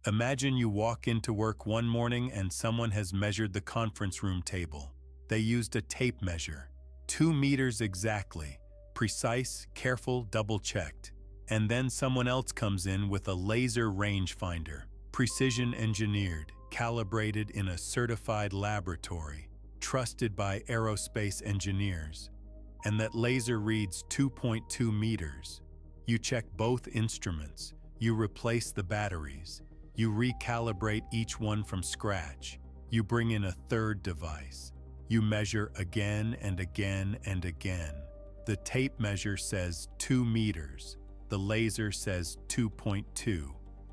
Imagine you walk into work one morning and someone has measured the conference room table. They used a tape measure, 2 meters exactly, precise, careful, double-checked. And then someone else comes in with a laser rangefinder, precision engineered, calibrated in a certified laboratory, trusted by aerospace engineers. And that laser reads 2.2 meters. You check both instruments, you replace the batteries, you recalibrate each one from scratch, you bring in a third device, you measure again and again and again. The tape measure says 2 meters, the laser says 2.2.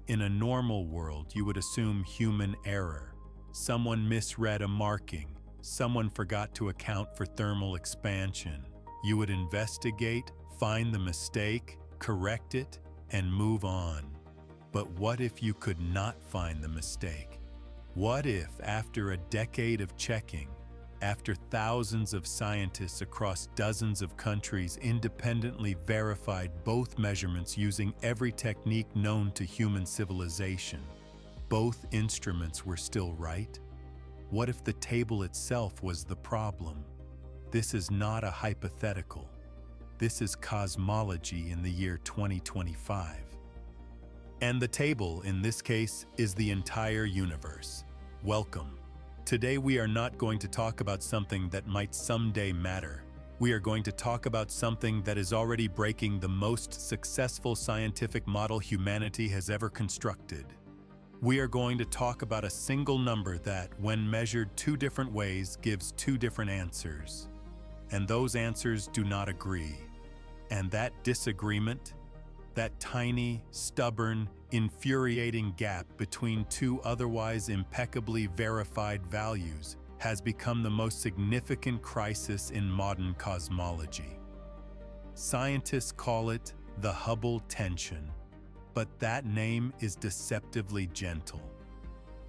In a normal world, you would assume human error. Someone misread a marking, someone forgot to account for thermal expansion. You would investigate, find the mistake, correct it, and move on. But what if you could not find the mistake? What if, after a decade of checking, after thousands of scientists across dozens of countries independently verified both measurements using every technique known to human civilization, both instruments were still right? What if the table itself was the problem? This is not a hypothetical. This is cosmology in the year 2025. And the table, in this case, is the entire universe. Welcome. Today we are not going to talk about something that might someday matter. We are going to talk about something that is already breaking the most successful scientific model humanity has ever constructed. We are going to talk about a single number that, when measured 2 different ways, gives 2 different answers. And those answers do not agree. And that disagreement, that tiny, stubborn, infuriating gap between 2 otherwise impeccably verified values has become the most significant crisis in modern cosmology. Scientists call it the Hubble tension, but that name is deceptively gentle.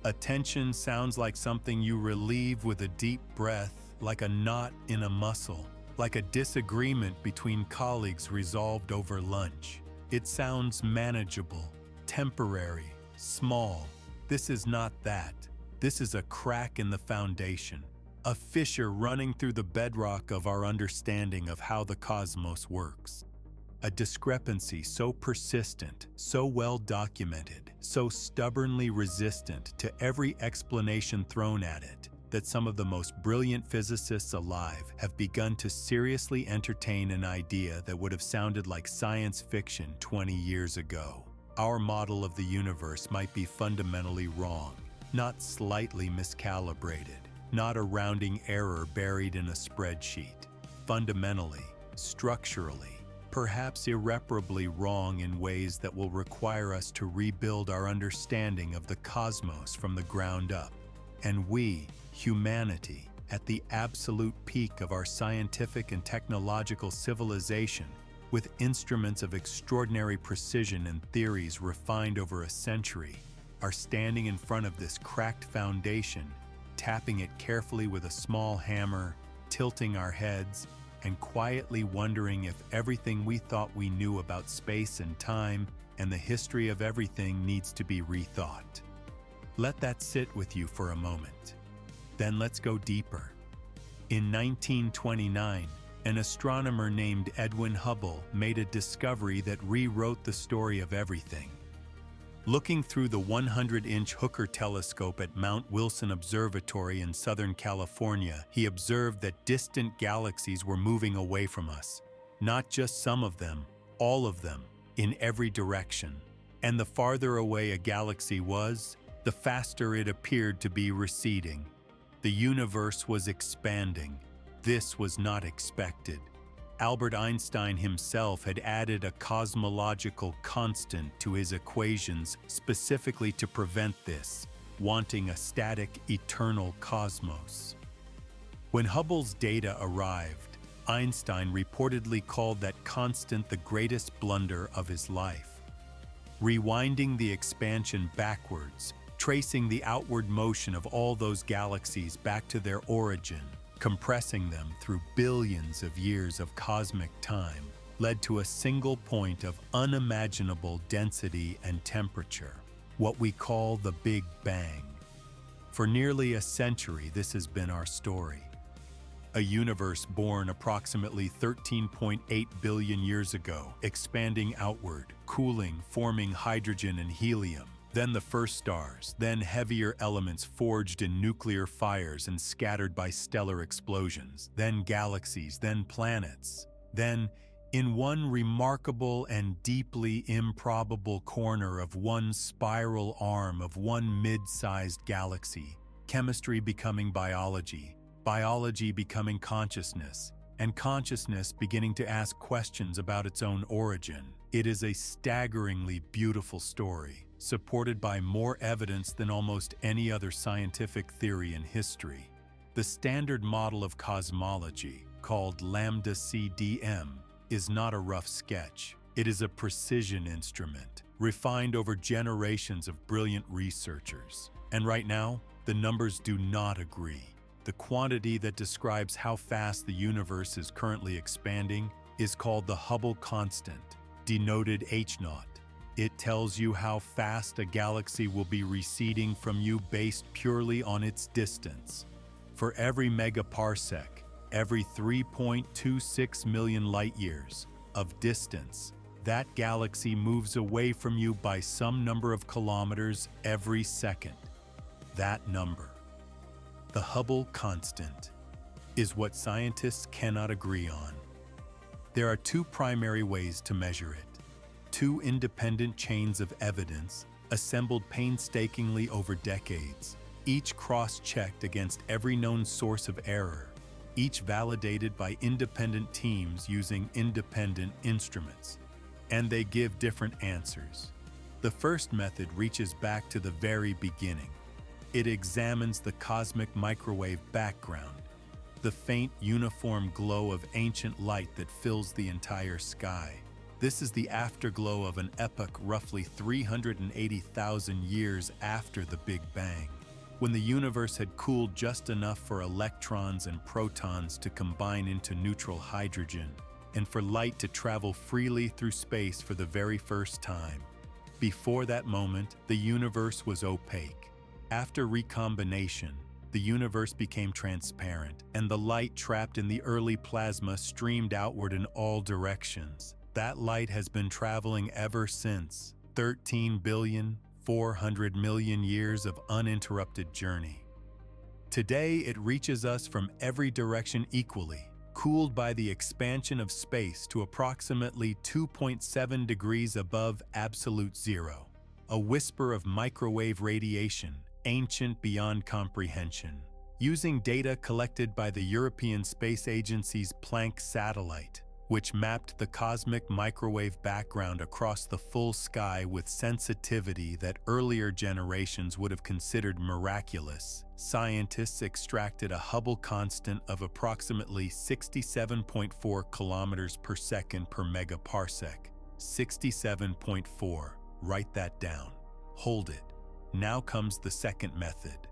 A tension sounds like something you relieve with a deep breath, like a knot in a muscle, like a disagreement between colleagues resolved over lunch. It sounds manageable, temporary, small. This is not that. This is a crack in the foundation, a fissure running through the bedrock of our understanding of how the cosmos works. A discrepancy so persistent, so well documented, so stubbornly resistant to every explanation thrown at it, that some of the most brilliant physicists alive have begun to seriously entertain an idea that would have sounded like science fiction 20 years ago. Our model of the universe might be fundamentally wrong, not slightly miscalibrated, not a rounding error buried in a spreadsheet. Fundamentally, structurally, perhaps irreparably wrong in ways that will require us to rebuild our understanding of the cosmos from the ground up. And we, humanity, at the absolute peak of our scientific and technological civilization, with instruments of extraordinary precision and theories refined over a century, are standing in front of this cracked foundation, tapping it carefully with a small hammer, tilting our heads, and quietly wondering if everything we thought we knew about space and time and the history of everything needs to be rethought. Let that sit with you for a moment. Then let's go deeper. In 1929, an astronomer named Edwin Hubble made a discovery that rewrote the story of everything. Looking through the 100-inch Hooker telescope at Mount Wilson Observatory in Southern California, he observed that distant galaxies were moving away from us. Not just some of them, all of them, in every direction. And the farther away a galaxy was, the faster it appeared to be receding. The universe was expanding. This was not expected. Albert Einstein himself had added a cosmological constant to his equations specifically to prevent this, wanting a static, eternal cosmos. When Hubble's data arrived, Einstein reportedly called that constant the greatest blunder of his life. Rewinding the expansion backwards, tracing the outward motion of all those galaxies back to their origin, compressing them through billions of years of cosmic time, led to a single point of unimaginable density and temperature. what we call the Big Bang. For nearly a century, this has been our story. A universe born approximately 13.8 billion years ago, expanding outward, cooling, forming hydrogen and helium. Then the first stars, then heavier elements forged in nuclear fires and scattered by stellar explosions, then galaxies, then planets. Then, in one remarkable and deeply improbable corner of one spiral arm of one mid-sized galaxy, chemistry becoming biology, biology becoming consciousness, and consciousness beginning to ask questions about its own origin. It is a staggeringly beautiful story, supported by more evidence than almost any other scientific theory in history. The standard model of cosmology, called lambda CDM, is not a rough sketch. It is a precision instrument, refined over generations of brilliant researchers. And right now, the numbers do not agree. The quantity that describes how fast the universe is currently expanding is called the Hubble constant, denoted h0. It tells you how fast a galaxy will be receding from you based purely on its distance. For every megaparsec, every 3.26 million light-years of distance, that galaxy moves away from you by some number of kilometers every second. That number, the Hubble constant, is what scientists cannot agree on. There are two primary ways to measure it. Two independent chains of evidence, assembled painstakingly over decades, each cross-checked against every known source of error, each validated by independent teams using independent instruments. And they give different answers. The first method reaches back to the very beginning. It examines the cosmic microwave background, the faint, uniform glow of ancient light that fills the entire sky. This is the afterglow of an epoch roughly 380,000 years after the Big Bang, when the universe had cooled just enough for electrons and protons to combine into neutral hydrogen, and for light to travel freely through space for the very first time. Before that moment, the universe was opaque. After recombination, the universe became transparent, and the light trapped in the early plasma streamed outward in all directions. That light has been traveling ever since, 13,400 million years of uninterrupted journey. Today, it reaches us from every direction equally, cooled by the expansion of space to approximately 2.7 degrees above absolute zero, a whisper of microwave radiation, ancient beyond comprehension. Using data collected by the European Space Agency's Planck satellite, which mapped the cosmic microwave background across the full sky with sensitivity that earlier generations would have considered miraculous, scientists extracted a Hubble constant of approximately 67.4 kilometers per second per megaparsec. 67.4. Write that down. Hold it. Now comes the second method.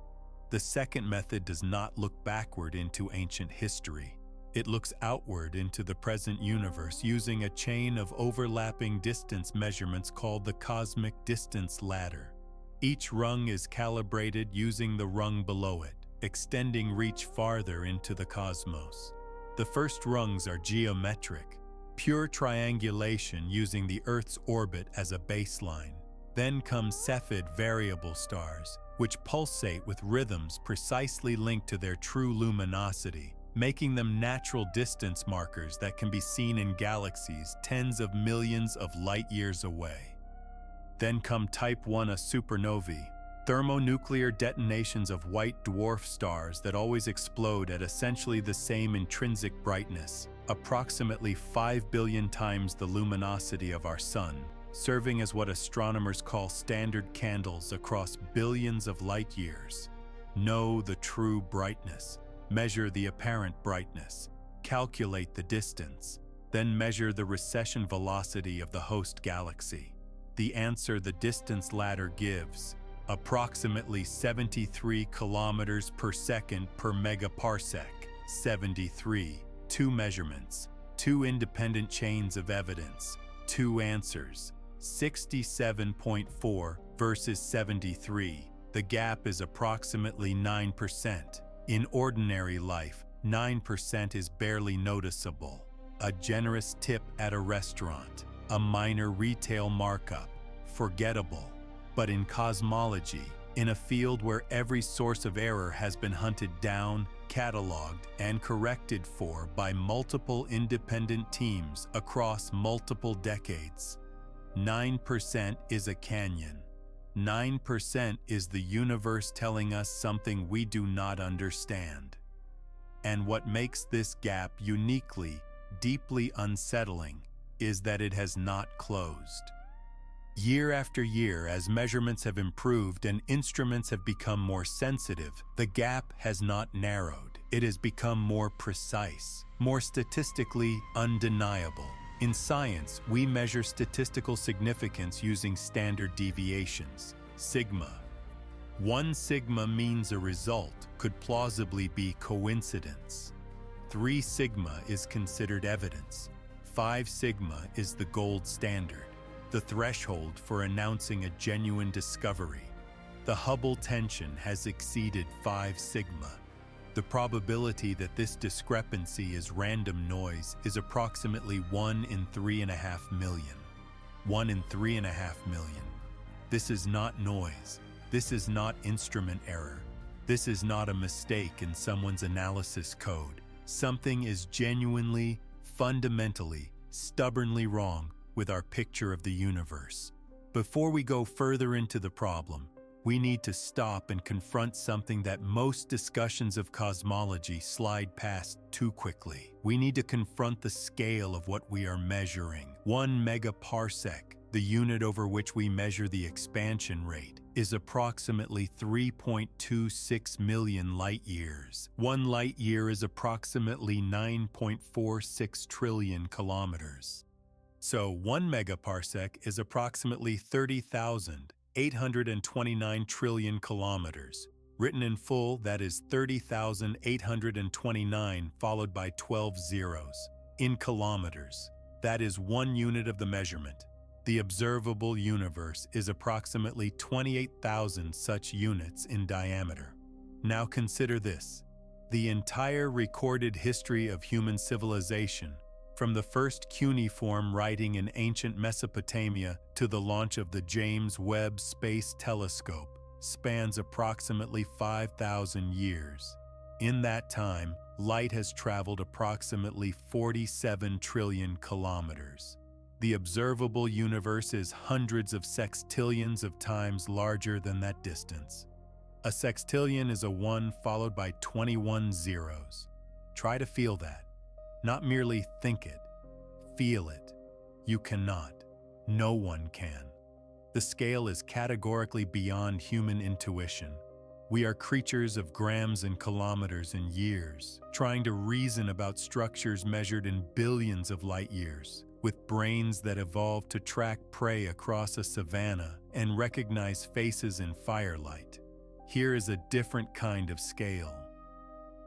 The second method does not look backward into ancient history. It looks outward into the present universe using a chain of overlapping distance measurements called the cosmic distance ladder. Each rung is calibrated using the rung below it, extending reach farther into the cosmos. The first rungs are geometric, pure triangulation using the Earth's orbit as a baseline. Then come Cepheid variable stars, which pulsate with rhythms precisely linked to their true luminosity, making them natural distance markers that can be seen in galaxies tens of millions of light-years away. Then come Type 1a supernovae, thermonuclear detonations of white dwarf stars that always explode at essentially the same intrinsic brightness, approximately 5 billion times the luminosity of our Sun, serving as what astronomers call standard candles across billions of light-years. Know the true brightness. Measure the apparent brightness, calculate the distance, then measure the recession velocity of the host galaxy. The answer the distance ladder gives, approximately 73 kilometers per second per megaparsec. 73. Two measurements, two independent chains of evidence, two answers, 67.4 versus 73. The gap is approximately 9%. In ordinary life, 9% is barely noticeable. A generous tip at a restaurant, a minor retail markup, forgettable. But in cosmology, in a field where every source of error has been hunted down, catalogued, and corrected for by multiple independent teams across multiple decades, 9% is a canyon. 9% is the universe telling us something we do not understand. And what makes this gap uniquely, deeply unsettling is that it has not closed. Year after year, as measurements have improved and instruments have become more sensitive, the gap has not narrowed. It has become more precise, more statistically undeniable. In science, we measure statistical significance using standard deviations, sigma. 1 sigma means a result could plausibly be coincidence. 3 sigma is considered evidence. 5 sigma is the gold standard, the threshold for announcing a genuine discovery. The Hubble tension has exceeded 5 sigma. The probability that this discrepancy is random noise is approximately 1 in 3.5 million. 1 in 3.5 million. This is not noise. This is not instrument error. This is not a mistake in someone's analysis code. Something is genuinely, fundamentally, stubbornly wrong with our picture of the universe. Before we go further into the problem, we need to stop and confront something that most discussions of cosmology slide past too quickly. We need to confront the scale of what we are measuring. 1 megaparsec, the unit over which we measure the expansion rate, is approximately 3.26 million light-years. 1 light-year is approximately 9.46 trillion kilometers. So 1 megaparsec is approximately 30,829 trillion kilometers. Written in full, that is 30,829 followed by 12 zeros. In kilometers, that is 1 unit of the measurement. The observable universe is approximately 28,000 such units in diameter. Now consider this. The entire recorded history of human civilization, from the first cuneiform writing in ancient Mesopotamia to the launch of the James Webb Space Telescope, spans approximately 5,000 years. In that time, light has traveled approximately 47 trillion kilometers. The observable universe is hundreds of sextillions of times larger than that distance. A sextillion is a 1 followed by 21 zeros. Try to feel that. Not merely think it, feel it. You cannot. No one can. The scale is categorically beyond human intuition. We are creatures of grams and kilometers and years, trying to reason about structures measured in billions of light years, with brains that evolved to track prey across a savanna and recognize faces in firelight. Here is a different kind of scale.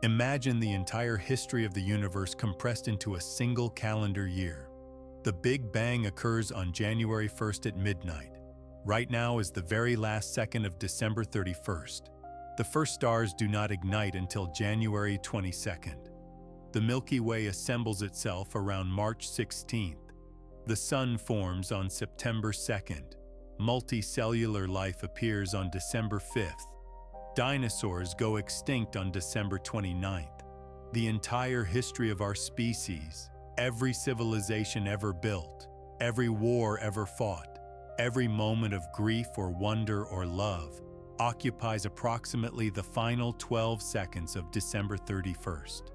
Imagine the entire history of the universe compressed into a single calendar year. The Big Bang occurs on January 1st at midnight. Right now is the very last second of December 31st. The first stars do not ignite until January 22nd. The Milky Way assembles itself around March 16th. The Sun forms on September 2nd. Multicellular life appears on December 5th. Dinosaurs go extinct on December 29th. The entire history of our species, every civilization ever built, every war ever fought, every moment of grief or wonder or love, occupies approximately the final 12 seconds of December 31st.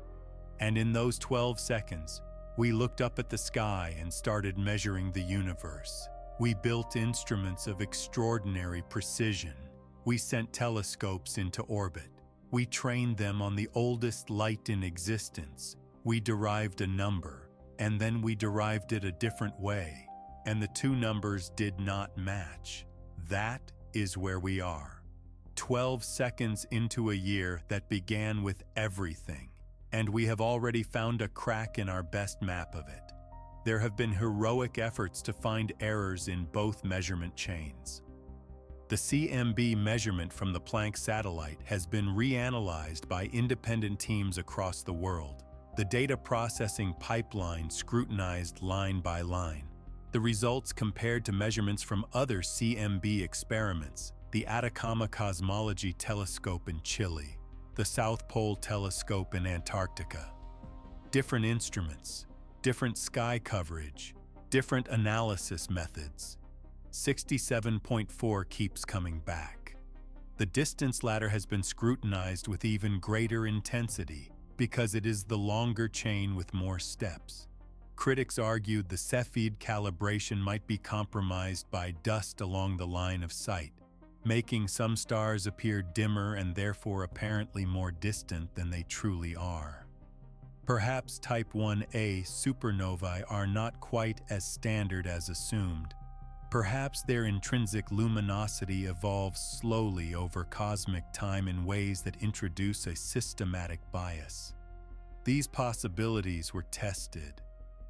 And in those 12 seconds, we looked up at the sky and started measuring the universe. We built instruments of extraordinary precision. We sent telescopes into orbit. We trained them on the oldest light in existence. We derived a number, and then we derived it a different way, and the two numbers did not match. That is where we are. 12 seconds into a year that began with everything, and we have already found a crack in our best map of it. There have been heroic efforts to find errors in both measurement chains. The CMB measurement from the Planck satellite has been reanalyzed by independent teams across the world. The data processing pipeline scrutinized line by line. The results compared to measurements from other CMB experiments, the Atacama Cosmology Telescope in Chile, the South Pole Telescope in Antarctica. Different instruments, different sky coverage, different analysis methods. 67.4 keeps coming back. The distance ladder has been scrutinized with even greater intensity because it is the longer chain with more steps. Critics argued the Cepheid calibration might be compromised by dust along the line of sight, making some stars appear dimmer and therefore apparently more distant than they truly are. Perhaps Type 1a supernovae are not quite as standard as assumed. Perhaps their intrinsic luminosity evolves slowly over cosmic time in ways that introduce a systematic bias. These possibilities were tested.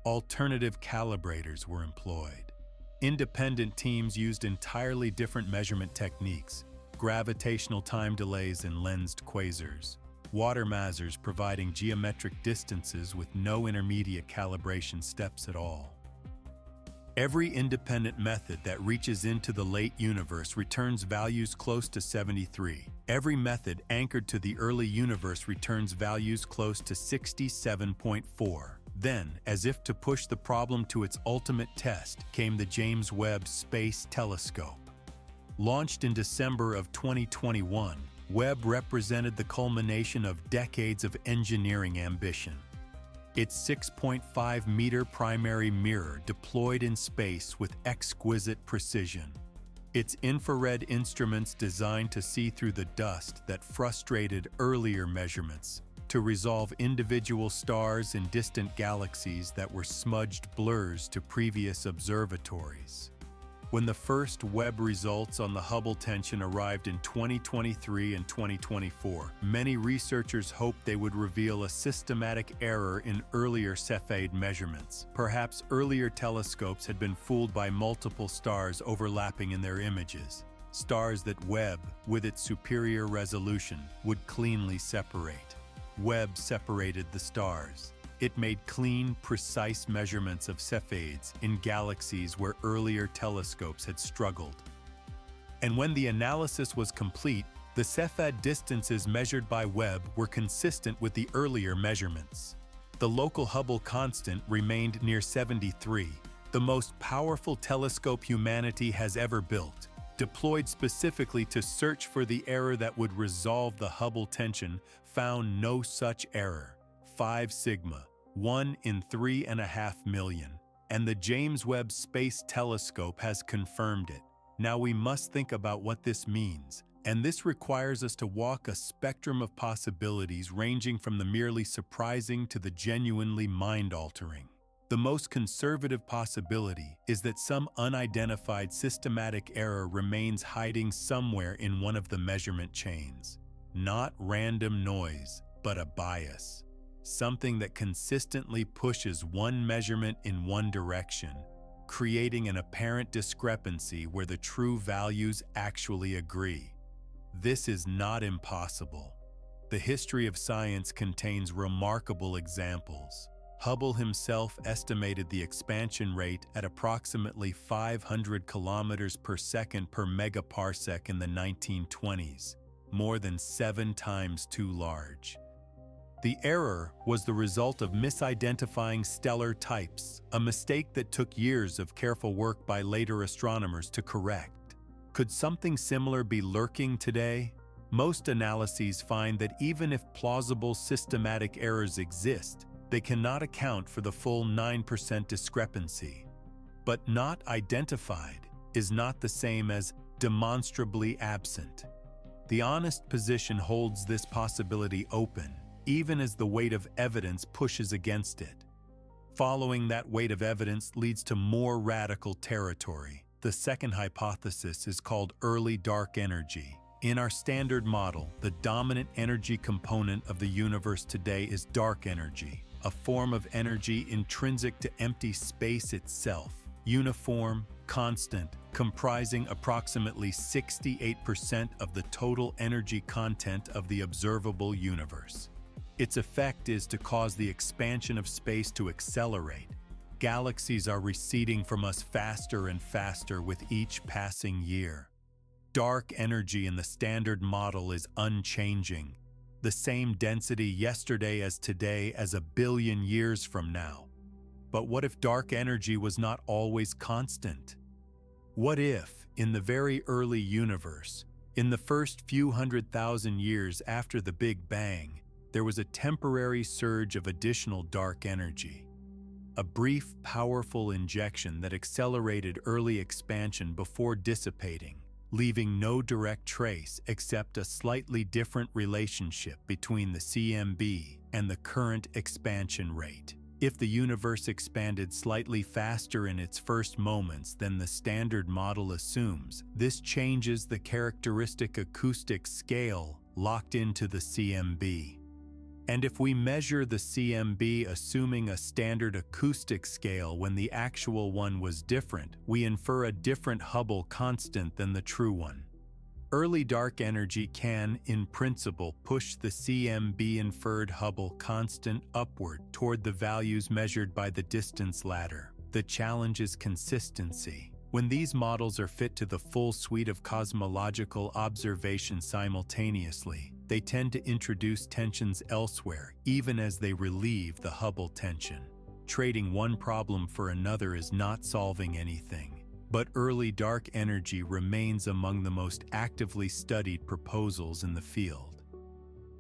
Alternative calibrators were employed. Independent teams used entirely different measurement techniques, gravitational time delays and lensed quasars, water masers providing geometric distances with no intermediate calibration steps at all. Every independent method that reaches into the late universe returns values close to 73. Every method anchored to the early universe returns values close to 67.4. Then, as if to push the problem to its ultimate test, came the James Webb Space Telescope. Launched in December of 2021, Webb represented the culmination of decades of engineering ambition. Its 6.5-meter primary mirror deployed in space with exquisite precision. Its infrared instruments designed to see through the dust that frustrated earlier measurements, to resolve individual stars in distant galaxies that were smudged blurs to previous observatories. When the first Webb results on the Hubble tension arrived in 2023 and 2024, many researchers hoped they would reveal a systematic error in earlier Cepheid measurements. Perhaps earlier telescopes had been fooled by multiple stars overlapping in their images, stars that Webb, with its superior resolution, would cleanly separate. Webb separated the stars. It made clean, precise measurements of Cepheids in galaxies where earlier telescopes had struggled. And when the analysis was complete, the Cepheid distances measured by Webb were consistent with the earlier measurements. The local Hubble constant remained near 73, the most powerful telescope humanity has ever built, deployed specifically to search for the error that would resolve the Hubble tension, found no such error. 5 sigma, 1 in 3.5 million, and the James Webb Space Telescope has confirmed it. Now we must think about what this means, and this requires us to walk a spectrum of possibilities ranging from the merely surprising to the genuinely mind-altering. The most conservative possibility is that some unidentified systematic error remains hiding somewhere in one of the measurement chains. Not random noise, but a bias. Something that consistently pushes one measurement in one direction, creating an apparent discrepancy where the true values actually agree. This is not impossible. The history of science contains remarkable examples. Hubble himself estimated the expansion rate at approximately 500 kilometers per second per megaparsec in the 1920s, more than 7 times too large. The error was the result of misidentifying stellar types, a mistake that took years of careful work by later astronomers to correct. Could something similar be lurking today? Most analyses find that even if plausible systematic errors exist, they cannot account for the full 9% discrepancy. But not identified is not the same as demonstrably absent. The honest position holds this possibility open, even as the weight of evidence pushes against it. Following that weight of evidence leads to more radical territory. The second hypothesis is called early dark energy. In our standard model, the dominant energy component of the universe today is dark energy, a form of energy intrinsic to empty space itself, uniform, constant, comprising approximately 68% of the total energy content of the observable universe. Its effect is to cause the expansion of space to accelerate. Galaxies are receding from us faster and faster with each passing year. Dark energy in the standard model is unchanging, the same density yesterday as today as a billion years from now. But what if dark energy was not always constant? What if, in the very early universe, in the first few 100,000 years after the Big Bang, there was a temporary surge of additional dark energy? A brief, powerful injection that accelerated early expansion before dissipating, leaving no direct trace except a slightly different relationship between the CMB and the current expansion rate. If the universe expanded slightly faster in its first moments than the standard model assumes, this changes the characteristic acoustic scale locked into the CMB. And if we measure the CMB assuming a standard acoustic scale when the actual one was different, we infer a different Hubble constant than the true one. Early dark energy can, in principle, push the CMB inferred Hubble constant upward toward the values measured by the distance ladder. The challenge is consistency. When these models are fit to the full suite of cosmological observations simultaneously, they tend to introduce tensions elsewhere, even as they relieve the Hubble tension. Trading one problem for another is not solving anything. But early dark energy remains among the most actively studied proposals in the field.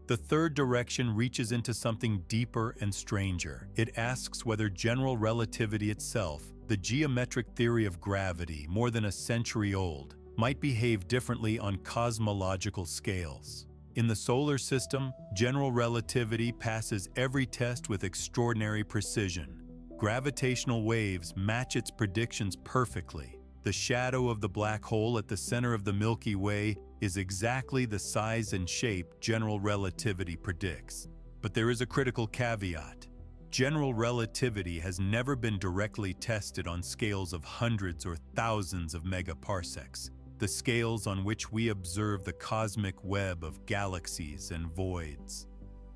The third direction reaches into something deeper and stranger. It asks whether general relativity itself, the geometric theory of gravity more than a century old, might behave differently on cosmological scales. In the solar system, general relativity passes every test with extraordinary precision. Gravitational waves match its predictions perfectly. The shadow of the black hole at the center of the Milky Way is exactly the size and shape general relativity predicts. But there is a critical caveat. General relativity has never been directly tested on scales of hundreds or thousands of megaparsecs, the scales on which we observe the cosmic web of galaxies and voids.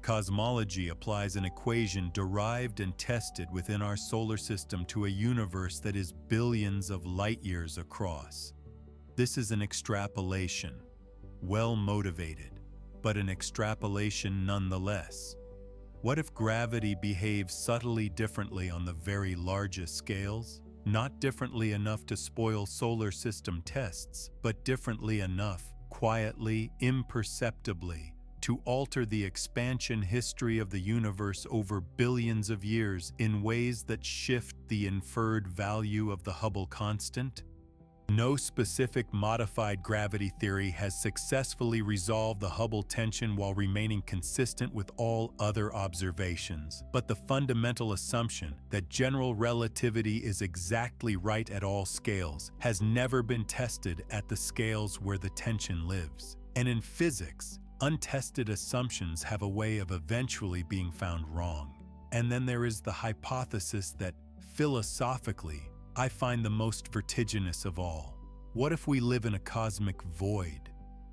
Cosmology applies an equation derived and tested within our solar system to a universe that is billions of light-years across. This is an extrapolation, well motivated, but an extrapolation nonetheless. What if gravity behaves subtly differently on the very largest scales? Not differently enough to spoil solar system tests, but differently enough, quietly, imperceptibly, to alter the expansion history of the universe over billions of years in ways that shift the inferred value of the Hubble constant? No specific modified gravity theory has successfully resolved the Hubble tension while remaining consistent with all other observations. But the fundamental assumption that general relativity is exactly right at all scales has never been tested at the scales where the tension lives. And in physics, untested assumptions have a way of eventually being found wrong. And then there is the hypothesis that, philosophically, I find the most vertiginous of all. What if we live in a cosmic void?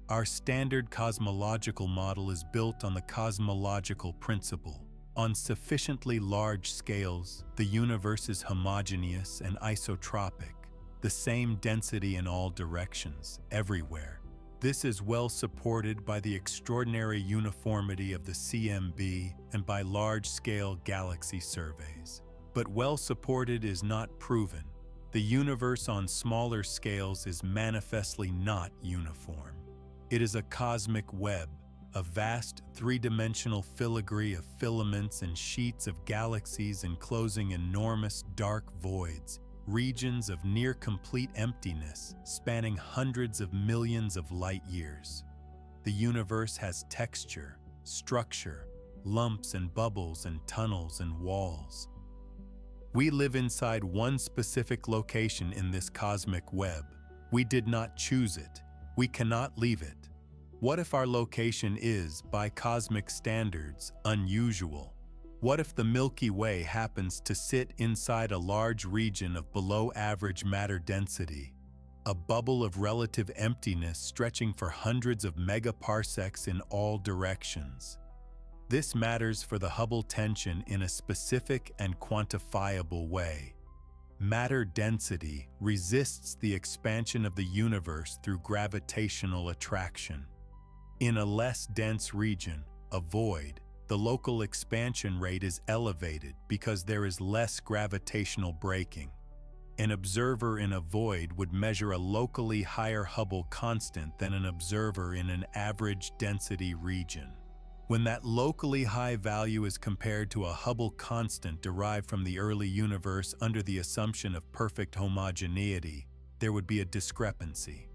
Our standard cosmological model is built on the cosmological principle. On sufficiently large scales, the universe is homogeneous and isotropic, the same density in all directions, everywhere. This is well supported by the extraordinary uniformity of the CMB and by large-scale galaxy surveys. But well supported is not proven. The universe on smaller scales is manifestly not uniform. It is a cosmic web, a vast three-dimensional filigree of filaments and sheets of galaxies enclosing enormous dark voids, regions of near-complete emptiness spanning hundreds of millions of light-years. The universe has texture, structure, lumps and bubbles and tunnels and walls. We live inside one specific location in this cosmic web. We did not choose it. We cannot leave it. What if our location is, by cosmic standards, unusual? What if the Milky Way happens to sit inside a large region of below-average matter density, a bubble of relative emptiness stretching for hundreds of megaparsecs in all directions? This matters for the Hubble tension in a specific and quantifiable way. Matter density resists the expansion of the universe through gravitational attraction. In a less dense region, a void, the local expansion rate is elevated because there is less gravitational braking. An observer in a void would measure a locally higher Hubble constant than an observer in an average density region. When that locally high value is compared to a Hubble constant derived from the early universe under the assumption of perfect homogeneity, there would be a discrepancy.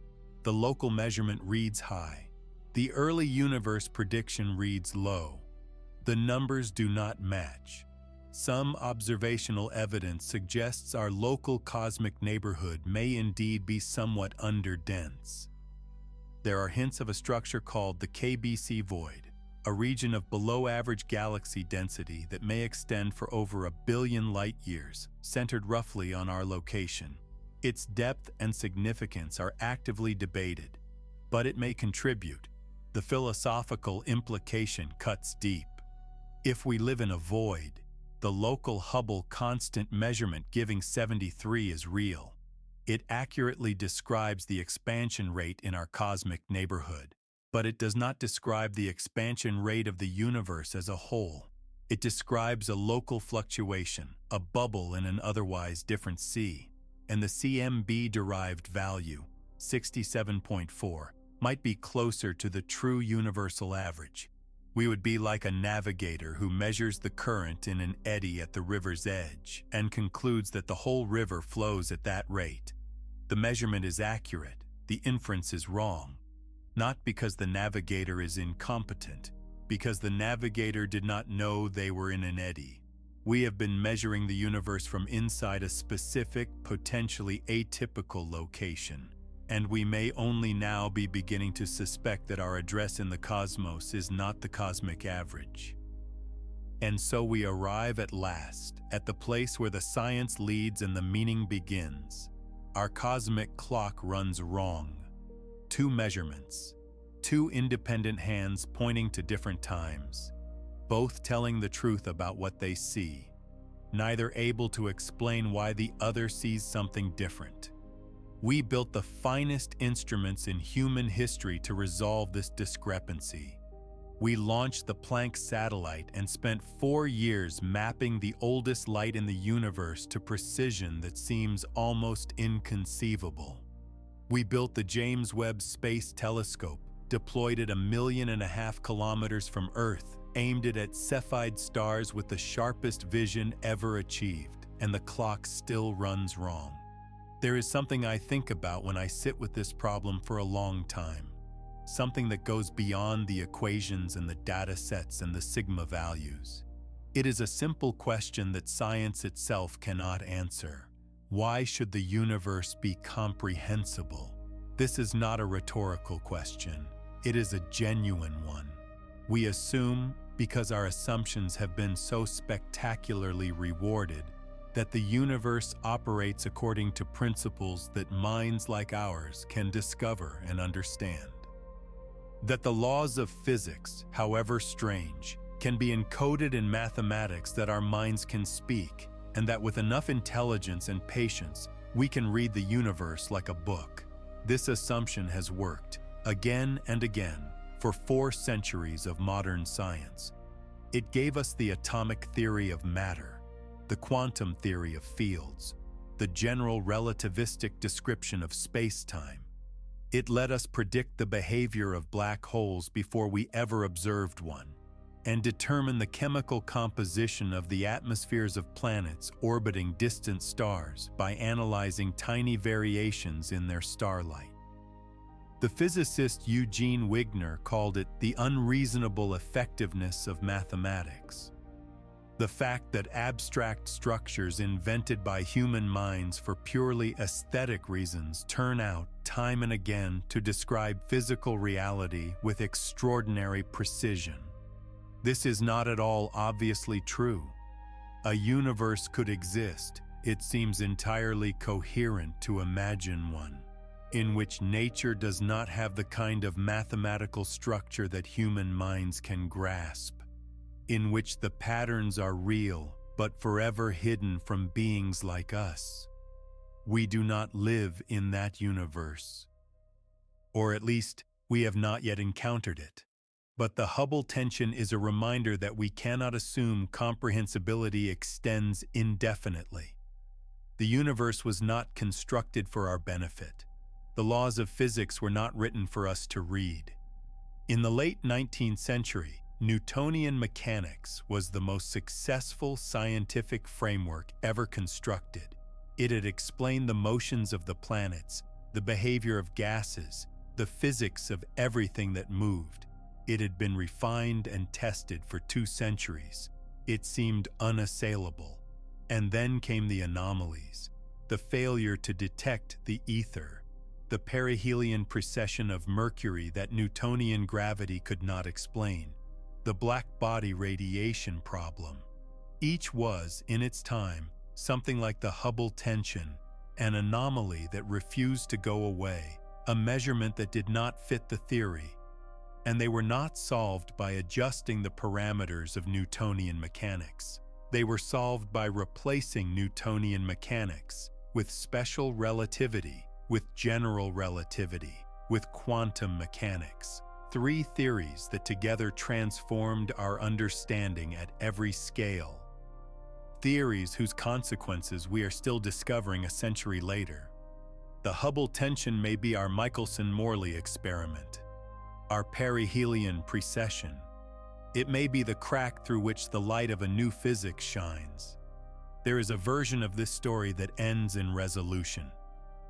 The local measurement reads high. The early universe prediction reads low. The numbers do not match. Some observational evidence suggests our local cosmic neighborhood may indeed be somewhat underdense. There are hints of a structure called the KBC void, a region of below-average galaxy density that may extend for over 1 billion light-years, centered roughly on our location. Its depth and significance are actively debated, but it may contribute. The philosophical implication cuts deep. If we live in a void, the local Hubble constant measurement giving 73 is real. It accurately describes the expansion rate in our cosmic neighborhood, but it does not describe the expansion rate of the universe as a whole. It describes a local fluctuation, a bubble in an otherwise different sea, and the CMB-derived value, 67.4, might be closer to the true universal average. We would be like a navigator who measures the current in an eddy at the river's edge and concludes that the whole river flows at that rate. The measurement is accurate, the inference is wrong. Not because the navigator is incompetent, because the navigator did not know they were in an eddy. We have been measuring the universe from inside a specific, potentially atypical location, and we may only now be beginning to suspect that our address in the cosmos is not the cosmic average. And so we arrive at last, at the place where the science leads and the meaning begins. Our cosmic clock runs wrong. 2 measurements, 2 independent hands pointing to different times, both telling the truth about what they see, neither able to explain why the other sees something different. We built the finest instruments in human history to resolve this discrepancy. We launched the Planck satellite and spent 4 years mapping the oldest light in the universe to precision that seems almost inconceivable. We built the James Webb Space Telescope, deployed it 1.5 million kilometers from Earth, aimed it at Cepheid stars with the sharpest vision ever achieved, and the clock still runs wrong. There is something I think about when I sit with this problem for a long time, something that goes beyond the equations and the data sets and the sigma values. It is a simple question that science itself cannot answer. Why should the universe be comprehensible? This is not a rhetorical question. It is a genuine one. We assume, because our assumptions have been so spectacularly rewarded, that the universe operates according to principles that minds like ours can discover and understand. That the laws of physics, however strange, can be encoded in mathematics that our minds can speak, and that with enough intelligence and patience, we can read the universe like a book. This assumption has worked, again and again, for 4 centuries of modern science. It gave us the atomic theory of matter, the quantum theory of fields, the general relativistic description of space-time. It let us predict the behavior of black holes before we ever observed one, and determine the chemical composition of the atmospheres of planets orbiting distant stars by analyzing tiny variations in their starlight. The physicist Eugene Wigner called it the unreasonable effectiveness of mathematics. The fact that abstract structures invented by human minds for purely aesthetic reasons turn out, time and again, to describe physical reality with extraordinary precision. This is not at all obviously true. A universe could exist, it seems entirely coherent to imagine one, in which nature does not have the kind of mathematical structure that human minds can grasp, in which the patterns are real but forever hidden from beings like us. We do not live in that universe. Or at least, we have not yet encountered it. But the Hubble tension is a reminder that we cannot assume comprehensibility extends indefinitely. The universe was not constructed for our benefit. The laws of physics were not written for us to read. In the late 19th century, Newtonian mechanics was the most successful scientific framework ever constructed. It had explained the motions of the planets, the behavior of gases, the physics of everything that moved. It had been refined and tested for 2 centuries. It seemed unassailable. And then came the anomalies, the failure to detect the ether, the perihelion precession of Mercury that Newtonian gravity could not explain, the black body radiation problem. Each was, in its time, something like the Hubble tension, an anomaly that refused to go away, a measurement that did not fit the theory. And they were not solved by adjusting the parameters of Newtonian mechanics. They were solved by replacing Newtonian mechanics with special relativity, with general relativity, with quantum mechanics. 3 theories that together transformed our understanding at every scale. Theories whose consequences we are still discovering a century later. The Hubble tension may be our Michelson-Morley experiment, our perihelion precession. It may be the crack through which the light of a new physics shines. There is a version of this story that ends in resolution.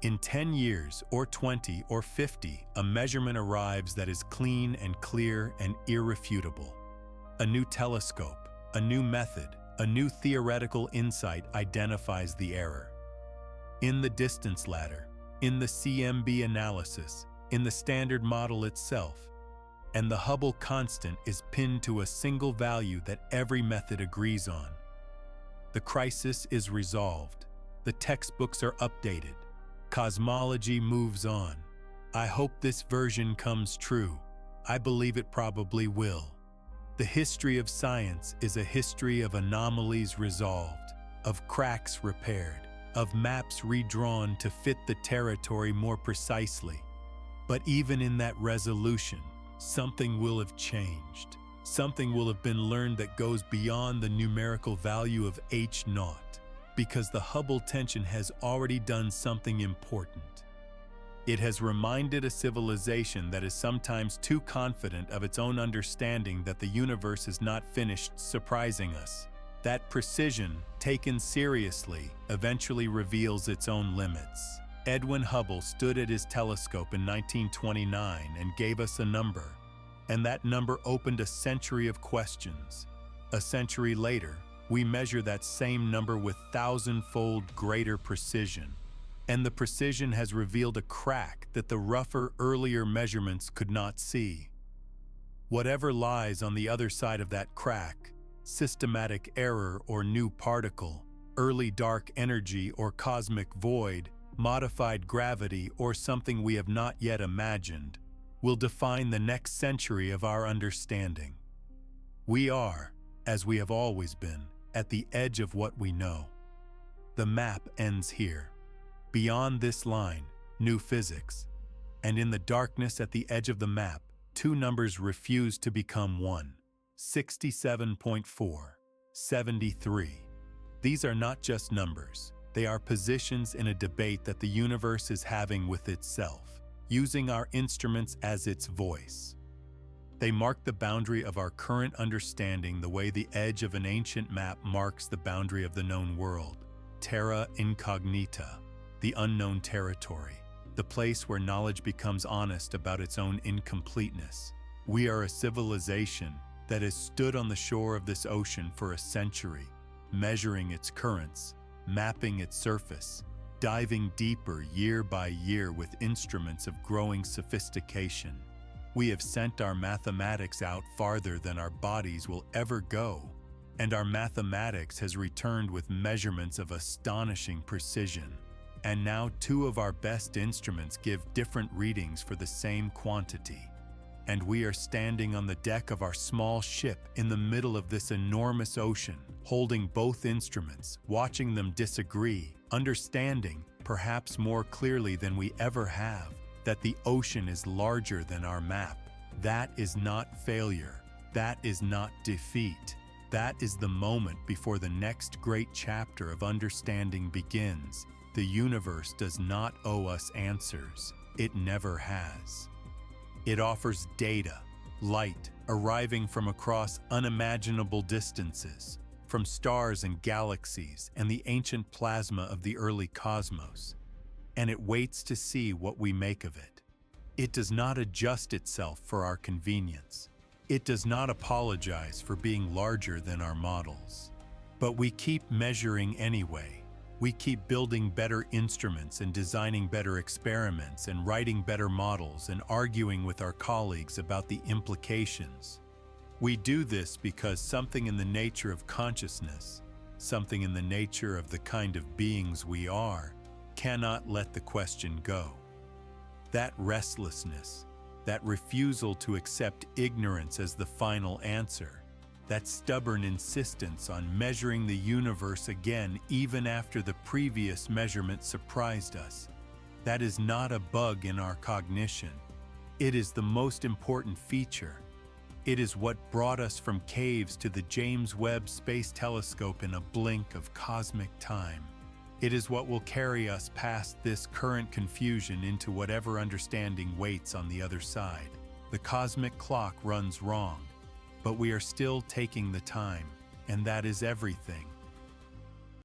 In 10 years, or 20, or 50, a measurement arrives that is clean and clear and irrefutable. A new telescope, a new method, a new theoretical insight identifies the error. In the distance ladder, in the CMB analysis, in the Standard Model itself, and the Hubble constant is pinned to a single value that every method agrees on. The crisis is resolved. The textbooks are updated. Cosmology moves on. I hope this version comes true. I believe it probably will. The history of science is a history of anomalies resolved, of cracks repaired, of maps redrawn to fit the territory more precisely. But even in that resolution, something will have changed. Something will have been learned that goes beyond the numerical value of h0, because the Hubble tension has already done something important. It has reminded a civilization that is sometimes too confident of its own understanding that the universe is not finished surprising us. That precision, taken seriously, eventually reveals its own limits. Edwin Hubble stood at his telescope in 1929 and gave us a number, and that number opened a century of questions. A century later, we measure that same number with 1,000-fold greater precision, and the precision has revealed a crack that the rougher earlier measurements could not see. Whatever lies on the other side of that crack, systematic error or new particle, early dark energy or cosmic void, modified gravity or something we have not yet imagined, will define the next century of our understanding. We are, as we have always been, at the edge of what we know. The map ends here. Beyond this line, new physics. And in the darkness at the edge of the map, 2 numbers refuse to become 1. 67.4, 73. These are not just numbers. They are positions in a debate that the universe is having with itself, using our instruments as its voice. They mark the boundary of our current understanding the way the edge of an ancient map marks the boundary of the known world. Terra incognita, the unknown territory, the place where knowledge becomes honest about its own incompleteness. We are a civilization that has stood on the shore of this ocean for a century, measuring its currents, mapping its surface, diving deeper year by year with instruments of growing sophistication. We have sent our mathematics out farther than our bodies will ever go, and our mathematics has returned with measurements of astonishing precision. And now 2 of our best instruments give different readings for the same quantity. And we are standing on the deck of our small ship in the middle of this enormous ocean, holding both instruments, watching them disagree, understanding, perhaps more clearly than we ever have, that the ocean is larger than our map. That is not failure. That is not defeat. That is the moment before the next great chapter of understanding begins. The universe does not owe us answers. It never has. It offers data, light, arriving from across unimaginable distances, from stars and galaxies and the ancient plasma of the early cosmos, and it waits to see what we make of it. It does not adjust itself for our convenience. It does not apologize for being larger than our models. But we keep measuring anyway. We keep building better instruments and designing better experiments and writing better models and arguing with our colleagues about the implications. We do this because something in the nature of consciousness, something in the nature of the kind of beings we are, cannot let the question go. That restlessness, that refusal to accept ignorance as the final answer, that stubborn insistence on measuring the universe again even after the previous measurement surprised us, that is not a bug in our cognition. It is the most important feature. It is what brought us from caves to the James Webb Space Telescope in a blink of cosmic time. It is what will carry us past this current confusion into whatever understanding waits on the other side. The cosmic clock runs wrong, but we are still taking the time, and that is everything.